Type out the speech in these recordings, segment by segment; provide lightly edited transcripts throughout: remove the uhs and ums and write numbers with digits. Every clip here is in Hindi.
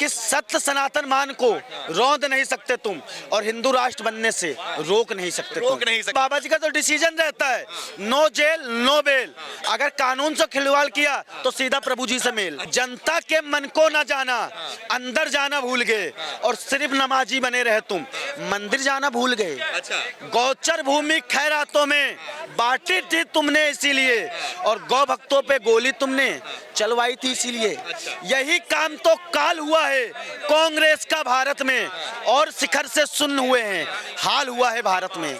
कि सत्य सनातन मान को रौंद नहीं सकते तुम, और हिंदू राष्ट्र बनने से रोक नहीं सकते तुम। बाबा जी का तो डिसीजन रहता है, नो जेल नो बेल। अगर कानून से खिलवाड़ किया तो सीधा प्रभु जी से मेल। जनता के मन को ना जाना, अंदर जाना भूल गए और सिर्फ नमाजी बने रहे तुम, मंदिर जाना भूल गए। गौचर भूमि खैरातों में बांटी थी तुमने इसीलिए, और गौ भक्तों पे गोली तुमने चलवाई थी इसीलिए। यही काम तो काल हुआ है कांग्रेस का भारत में, और शिखर से सुन्न हुए हैं हाल हुआ है भारत में।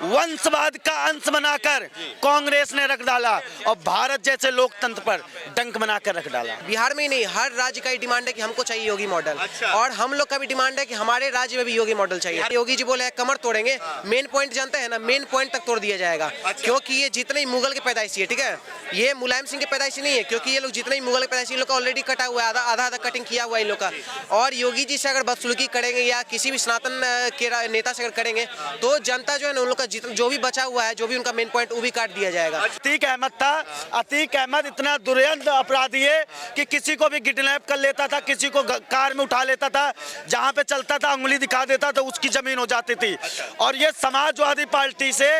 वंशवाद का अंश बनाकर कांग्रेस ने रख डाला, और भारत जैसे लोकतंत्र पर डंक बनाकर रख डाला। बिहार में ही नहीं, हर राज्य का ही डिमांड है कि हमको चाहिए योगी मॉडल, और हम लोग का भी डिमांड है कि हमारे राज्य में भी योगी मॉडल चाहिए। योगी जी बोले कमर तोड़ेंगे, मेन पॉइंट जानते हैं ना, मेन पॉइंट तक तोड़ दिया जाएगा। क्योंकि ये जितने ही मुगल के पैदाइशी है, ठीक है, ये मुलायम सिंह के पैदाइशी नहीं है, क्योंकि ये लोग जितने ही मुगल के पैदाइशी, लोग का ऑलरेडी कटा हुआ है, आधा आधा कटिंग किया हुआ है इन लोग का। और योगी जी से अगर बदसलूकी करेंगे या किसी भी सनातन के नेता से अगर करेंगे तो जनता जो है ना, उन लोग का जो भी बचा हुआ है, जो भी उनका मेन पॉइंट, वो भी काट दिया जाएगा। अतीक अहमद था, अतीक अहमद इतना दुर्यंत अपराधी है कि किसी को भी किडनैप कर लेता था, किसी को कार में उठा लेता था, जहां पे चलता था उंगली दिखा देता था, उसकी जमीन हो जाती थी। और ये समाजवादी पार्टी से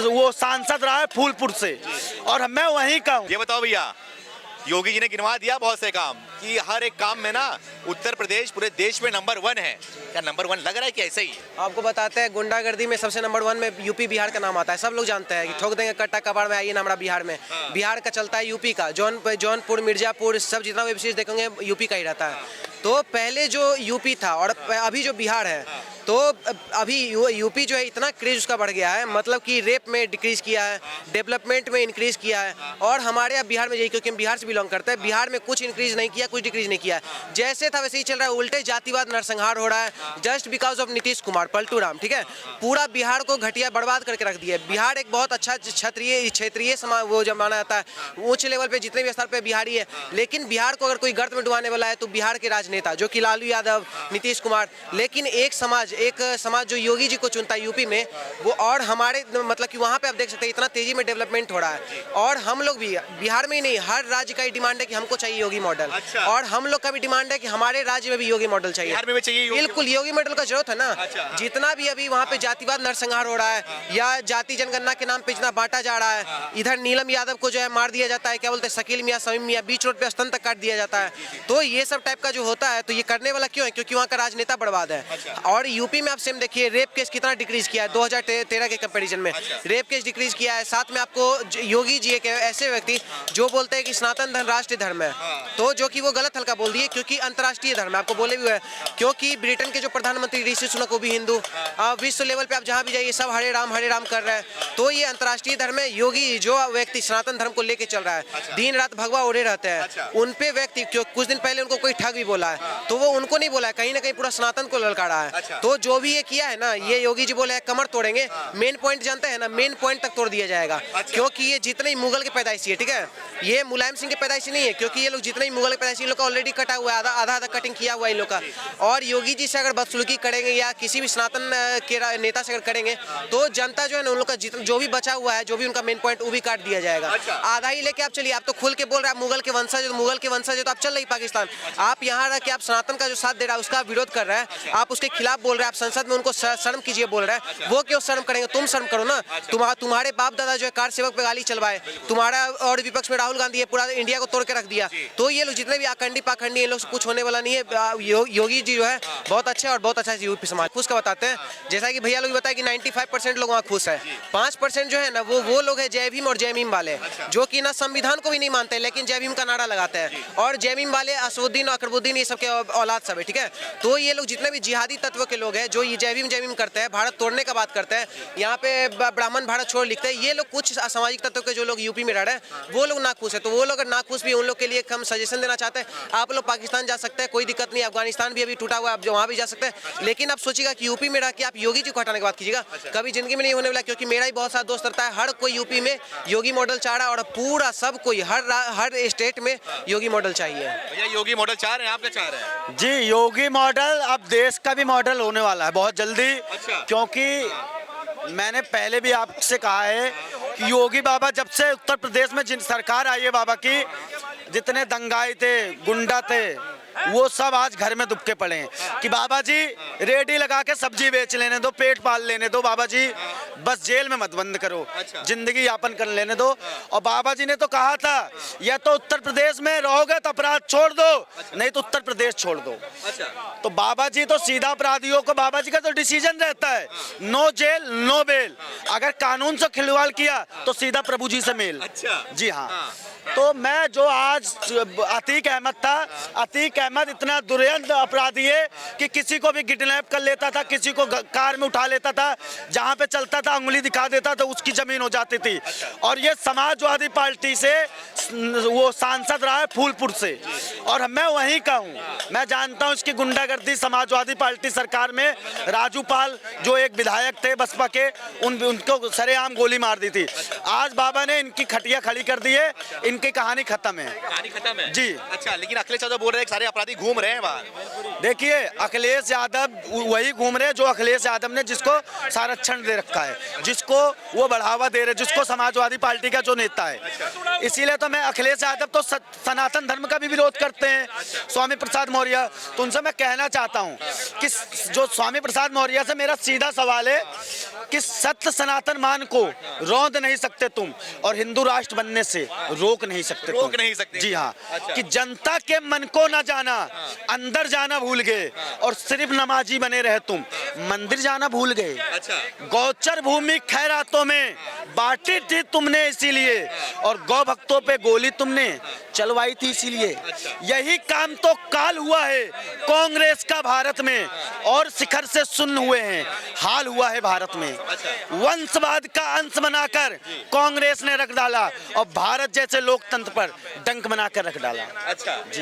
वो सांसद रहा है फूलपुर से, और मैं वहीं का हूँ। ये बताओ भैया, योगी जी ने गिनवा दिया बहुत से काम कि हर एक काम में ना उत्तर प्रदेश पूरे देश में नंबर 1 है। क्या नंबर 1 लग रहा है कि ऐसे ही? आपको बताते हैं, गुंडागर्दी में सबसे नंबर 1 में यूपी बिहार का नाम आता है। सब लोग जानते हैं कि ठोक देंगे कट्टा कबाड़ में, आइए ना हमारा बिहार में। बिहार का चलता है यूपी का, जौनपुर मिर्जापुर सब जितना वेब सीरीज देखेंगे यूपी का ही रहता है। तो पहले जो यूपी था और अभी जो बिहार है, तो अभी यूपी जो है इतना क्रेज उसका बढ़ गया है, मतलब कि रेप में डिक्रीज किया है, डेवलपमेंट में इंक्रीज किया है। और हमारे यहाँ बिहार में यही, क्योंकि हम बिहार से बिलोंग करते हैं, बिहार में कुछ इंक्रीज नहीं किया, कुछ डिक्रीज नहीं किया। जैसे था वैसे ही चल रहा है, उल्टे जातिवाद नरसंहार हो रहा है, just because of Nitish Kumar, Paltu Ram, ठीक है। पूरा बिहार को घटिया बर्बाद करके रख दिया। बिहार एक बहुत अच्छा क्षेत्रीय समाज वो जब माना जाता है, ऊंचे लेवल पे जितने भी स्तर पे बिहारी है, लेकिन बिहार को अगर कोई गर्त में डुबाने वाला है तो बिहार के राजनेता जो कि लालू यादव, नीतीश कुमार। लेकिन एक समाज जो योगी जी को चुनता है यूपी में, वो, और हमारे मतलब कि वहाँ पे आप देख सकते हैं इतना तेजी में डेवलपमेंट हो रहा है। और हम लोग भी बिहार में ही नहीं, हर राज्य का ही डिमांड है कि हमको चाहिए योगी मॉडल, और हम लोग का भी डिमांड है कि हमारे राज्य में भी योगी मॉडल चाहिए। बिहार में भी चाहिए बिल्कुल, योगी मॉडल का जरूरत है ना। जितना भी अभी वहाँ पे जातिवाद नरसंहार हो रहा है, या जाति जनगणना के नाम पे जितना बांटा जा रहा है, इधर नीलम यादव को जो है मार दिया जाता है, क्या बोलते हैं, शकील मियां, समीम मियां, बीच रोड पे स्तन तक काट दिया जाता है। तो ये सब टाइप का जो होता है, तो ये करने वाला क्यों है? क्योंकि वहाँ का राजनेता बर्बाद है। और यूपी में आप सेम देखिए, रेप केस कितना डिक्रीज किया है 2013 के कंपैरिजन में, रेप केस डिक्रीज किया है। साथ में आपको योगी जी एक ऐसे व्यक्ति जो बोलते हैं कि सनातन धर्म राष्ट्रीय धर्म है, तो जो कि वो गलत हल्का बोल दिए, क्योंकि अंतर्राष्ट्रीय धर्म है। आपको बोले भी है, क्योंकि ब्रिटेन के जो प्रधानमंत्री ऋषि सुनक वो भी हिंदू, विश्व लेवल पे आप जहाँ भी जाइए सब हरे राम कर रहे हैं। तो ये अंतर्राष्ट्रीय धर्म है। योगी जो व्यक्ति सनातन धर्म को लेके चल रहा है, दिन रात भगवा ओढ़े रहते हैं, उन पे व्यक्ति कुछ दिन पहले उनको कोई ठग भी बोला है, तो वो उनको नहीं बोला है, कहीं ना कहीं पूरा सनातन को ललकारा है। तो जो भी ये किया है ना, ये योगी जी बोले कमर तोड़ेंगे, मेन पॉइंट जानते हैं ना, मेन पॉइंट तक तोड़ दिया जाएगा। क्योंकि ये जितने ही मुगल के पैदाइशी है, ठीक है, ये मुलायम सिंह के पैदाइशी नहीं है, क्योंकि ये लोग जितने ही मुगल के पैदाइशी, लोग का ऑलरेडी कटा हुआ है, आधा आधा कटिंग किया हुआ है इन लोग का। और योगी जी से अगर बदसलूकी करेंगे या किसी भी सनातन के नेता से अगर करेंगे तो जनता जो है ना, उन लोग का जो भी बचा हुआ है, जो भी उनका मेन पॉइंट, वो भी काट दिया जाएगा। आधा ही लेके आप चलिए। आप तो खुल के बोल रहे हैं मुगल के वंशज है, तो आप चल रही पाकिस्तान, आप यहाँ रह के आप सनातन का जो साथ दे रहा है उसका विरोध कर रहे हैं, आप उसके खिलाफ बोल रहे हैं, आप संसद में उनको शर्म कीजिए बोल रहे हैं। वो क्यों शर्म करेंगे? तुम शर्म करो ना। तुम्हारे बाप दादा जो है कार सेवक पे गाली चलवाए, तुम्हारा और विपक्ष में राहुल गांधी है, पूरा इंडिया को तोड़ के रख दिया। तो ये लोग जितने भी आखंडी पाखंडी, इन लोग से कुछ होने वाला नहीं है। योगी जी जो है बहुत अच्छे और बहुत अच्छा यूपी समाज खुश का बताते हैं। जैसा कि भैया लोग बताया कि 95% लोग वहाँ खुश है, 5% जो है ना वो लोग है जय भीम और जय भीम वाले, जो कि ना संविधान को भी नहीं मानते, लेकिन जय भीम का नारा लगाते हैं। और जय भीम वाले असदुद्दीन अकबरुद्दीन ये सबके औलाद सब है, ठीक है। तो ये लोग जितने भी जिहादी तत्व के लोग हैं, जो ये जय भीम करते हैं, भारत तोड़ने का बात करते हैं, यहाँ पे ब्राह्मण भारत छोड़ लिखते हैं, ये लोग कुछ असामाजिक तत्व के जो लोग यूपी में रह रहे हैं, वो लोग नाखुश है। तो वो लोग नाखुश भी, उन लोग के लिए हम सजेशन देना चाहते हैं, आप लोग पाकिस्तान जा सकते हैं, कोई दिक्कत नहीं, अफगानिस्तान भी अभी टूटा हुआ है, आप वहाँ भी जा सकते हैं। लेकिन आप सोचिएगा कि यूपी में रह के आप योगी जी को हटाने की बात कीजिएगा, कभी जिंदगी में नहीं होने वाला। क्योंकि मेरा ही बहुत सारा दोस्त रहता है, हर कोई यूपी में योगी मॉडल चाह रहा है, और पूरा सब कोई हर स्टेट में योगी मॉडल चाहिए। भैया योगी मॉडल चाह रहे हैं, आप क्या चाह रहे हैं? जी, योगी मॉडल अब देश का भी मॉडल होने वाला है बहुत जल्दी। क्योंकि मैंने पहले भी आपसे कहा है कि योगी बाबा जब से उत्तर प्रदेश में जिन सरकार आई है बाबा की, जितने दंगाई थे, गुंडा थे, वो सब आज घर में दुबके पड़े हैं कि बाबा जी रेडी लगा के सब्जी बेच लेने दो, पेट पाल लेने दो, बाबा जी बस जेल में मत बंद करो, जिंदगी यापन कर लेने दो। और बाबा जी ने तो कहा था या तो उत्तर प्रदेश में रहोगे तो अपराध छोड़ दो, नहीं तो उत्तर प्रदेश छोड़ दो। तो बाबा जी तो सीधा अपराधियों को, बाबा जी का तो डिसीजन रहता है नो जेल नो बेल। अगर कानून से खिलवाड़ किया तो सीधा प्रभु जी से मेल। जी हाँ। तो मैं जो आज अतीक अहमद था, अतीक अहमद इतना दुर्यंत अपराधी है कि किसी को भी किडनैप कर लेता था, किसी को कार में उठा लेता था, जहां पे चलता था उंगली दिखा देता था, उसकी जमीन हो जाती थी। और ये समाजवादी पार्टी से वो सांसद रहा है फूलपुर से, और मैं वहीं का हूँ। मैं जानता हूँ इसकी गुंडागर्दी समाजवादी पार्टी सरकार में राजू पाल जो एक विधायक थे बसपा के, उनको सरेआम गोली मार दी थी। आज बाबा ने इनकी खटिया खड़ी कर दी है, इनकी कहानी खत्म है। कहानी खत्म है जी। अच्छा, लेकिन अखिलेश यादव बोल रहे हैं कि सारे अपराधी घूम रहे हैं बाहर। देखिए अखिलेश यादव वही घूम रहे हैं जो अखिलेश यादव ने जिसको संरक्षण दे रखा है, जिसको वो बढ़ावा दे रहे, जिसको समाजवादी पार्टी का जो नेता है। इसीलिए तो मैं अखिलेश यादव तो सनातन धर्म का भी विरोध करते हैं, स्वामी प्रसाद मौर्य। तो उनसे मैं कहना चाहता हूँ कि जो स्वामी प्रसाद मौर्य से मेरा सीधा सवाल है कि सत्य सनातन मान को रौंद नहीं सकते तुम, और हिंदू राष्ट्र बनने से रोक नहीं सकते तुम। रोक नहीं सकते। जी हाँ। कि जनता के मन को ना जाना, अंदर जाना भूल गए, और सिर्फ नमाजी बने रहे तुम, मंदिर जाना भूल गए। गौचर भूमि खैरातों में बांटी थी तुमने इसीलिए, और गौ भक्तों पे गोली तुमने चलवाई थी इसीलिए। यही काम तो काल हुआ है कांग्रेस का भारत में, और शिखर से सुन्न हुए हैं, हाल हुआ है भारत में। वंशवाद का अंश बनाकर कांग्रेस ने रख डाला, और भारत जैसे लोकतंत्र पर डंक बनाकर रख डाला। अच्छा जी।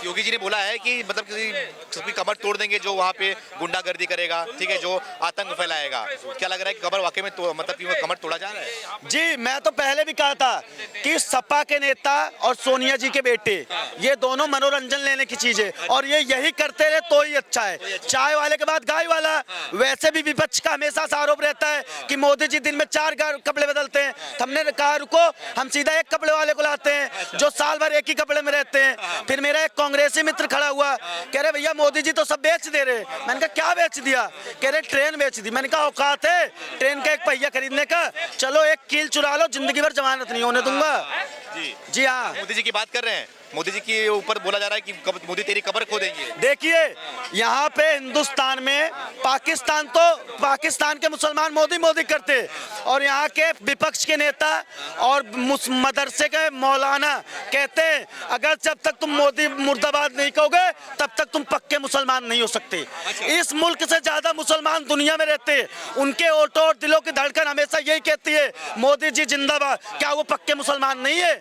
योगी जी ने बोला है कि मतलब किसी कमर तोड़ देंगे जो वहाँ पे गुंडागर्दी करेगा, ठीक है, जो आतंक फैलाएगा। क्या लग रहा है कि कमर वाकई में तो मतलब कि वो कमर तोड़ा जा रहा है? जी, मैं तो पहले भी कहा था कि सपा के नेता और सोनिया जी के बेटे ये दोनों मनोरंजन लेने की चीज है, और ये यही करते रहे तो ही अच्छा है। चाय वाले के बाद गाय वाला। वैसे भी विपक्ष का हमेशा आरोप रहता है कि मोदी जी दिन में 4 कपड़े बदलते हैं। हमने कहा रुको, हम सीधा एक कपड़े वाले को लाते हैं जो साल भर एक ही कपड़े में रहते हैं। फिर मेरा एक कांग्रेसी मित्र खड़ा हुआ, कह रहे भैया मोदी जी तो सब बेच दे रहे। मैंने कहा क्या बेच दिया? कह रहे ट्रेन बेच दी। मैंने कहा औकात है ट्रेन का एक पहिया खरीदने का? चलो एक कील चुरा लो, जिंदगी भर जमानत नहीं होने दूंगा। जी हाँ। मोदी जी की बात कर रहे हैं, मोदी जी के ऊपर बोला जा रहा है कि मोदी तेरी कब्र खो देंगे। देखिए यहाँ पे हिंदुस्तान में पाकिस्तान के मुसलमान मोदी मोदी करते, और यहाँ के विपक्ष के नेता और मदरसे के मौलाना कहते हैं अगर जब तक तुम मोदी मुर्दाबाद नहीं कहोगे तब तक तुम पक्के मुसलमान नहीं हो सकते। इस मुल्क से ज्यादा मुसलमान दुनिया में रहते हैं, उनके ओठों और दिलों की धड़कन हमेशा यही कहती है मोदी जी जिंदाबाद। क्या वो पक्के मुसलमान नहीं है?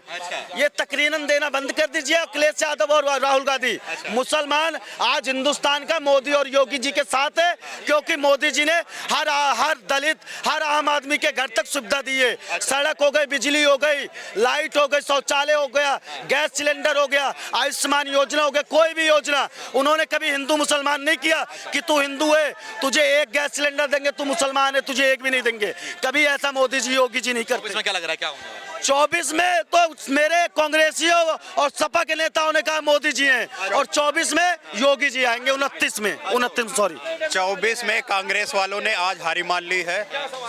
ये तकरीरन देना बंद कर दीजिए अखिलेश यादव और राहुल गांधी। मुसलमान आज हिंदुस्तान का मोदी और योगी जी के साथ है, क्योंकि मोदी जी ने हर दलित, हर आम आदमी के घर तक सुविधा दी है। सड़क हो गई, बिजली हो गई, लाइट हो गई, शौचालय हो गया, गैस सिलेंडर हो गया, आयुष्मान योजना हो गया, कोई भी योजना उन्होंने कभी हिंदू मुसलमान नहीं किया कि तू हिंदू है तुझे एक गैस सिलेंडर देंगे, तू मुसलमान है तुझे एक भी नहीं देंगे। कभी ऐसा मोदी जी योगी जी नहीं करते। इसमें क्या लग रहा है क्या होगा? 24 में तो मेरे कांग्रेसियों और सपा के नेताओं ने कहा मोदी जी हैं, और 24 में योगी जी आएंगे। 29 में 24 में कांग्रेस वालों ने आज हारी मान ली है।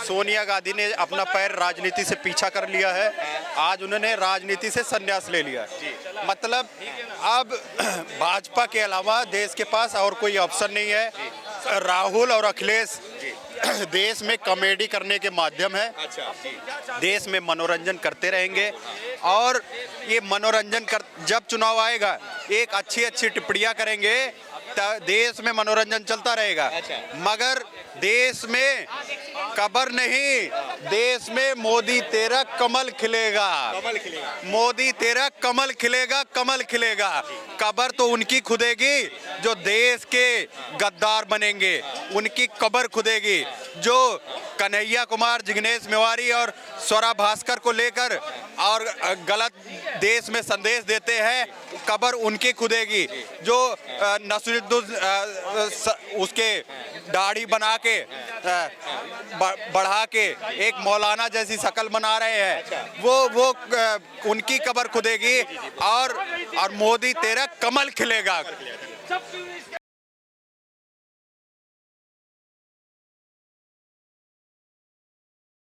सोनिया गांधी ने अपना पैर राजनीति से पीछा कर लिया है, आज उन्होंने राजनीति से संन्यास ले लिया। मतलब अब भाजपा के अलावा देश के पास और कोई ऑप्शन नहीं है। राहुल और अखिलेश देश में कॉमेडी करने के माध्यम है, देश में मनोरंजन करते रहेंगे, और ये मनोरंजन कर जब चुनाव आएगा एक अच्छी टिप्पणियां करेंगे, देश में मनोरंजन चलता रहेगा। मगर देश में कब्र नहीं, देश में मोदी तेरा कमल खिलेगा, मोदी तेरा कमल खिलेगा, कमल खिलेगा। कब्र तो उनकी खुदेगी जो देश के गद्दार बनेंगे, उनकी कब्र खुदेगी। जो कन्हैया कुमार, जिग्नेश मेवाड़ी और स्वरा भास्कर को लेकर और गलत देश में संदेश देते हैं, कब्र उनकी खुदेगी। जो नसरुद्दीन उसके दाढ़ी बना के बढ़ा के एक मौलाना जैसी शक्ल बना रहे हैं। वो उनकी कब्र खुदेगी और मोदी तेरा कमल खिलेगा।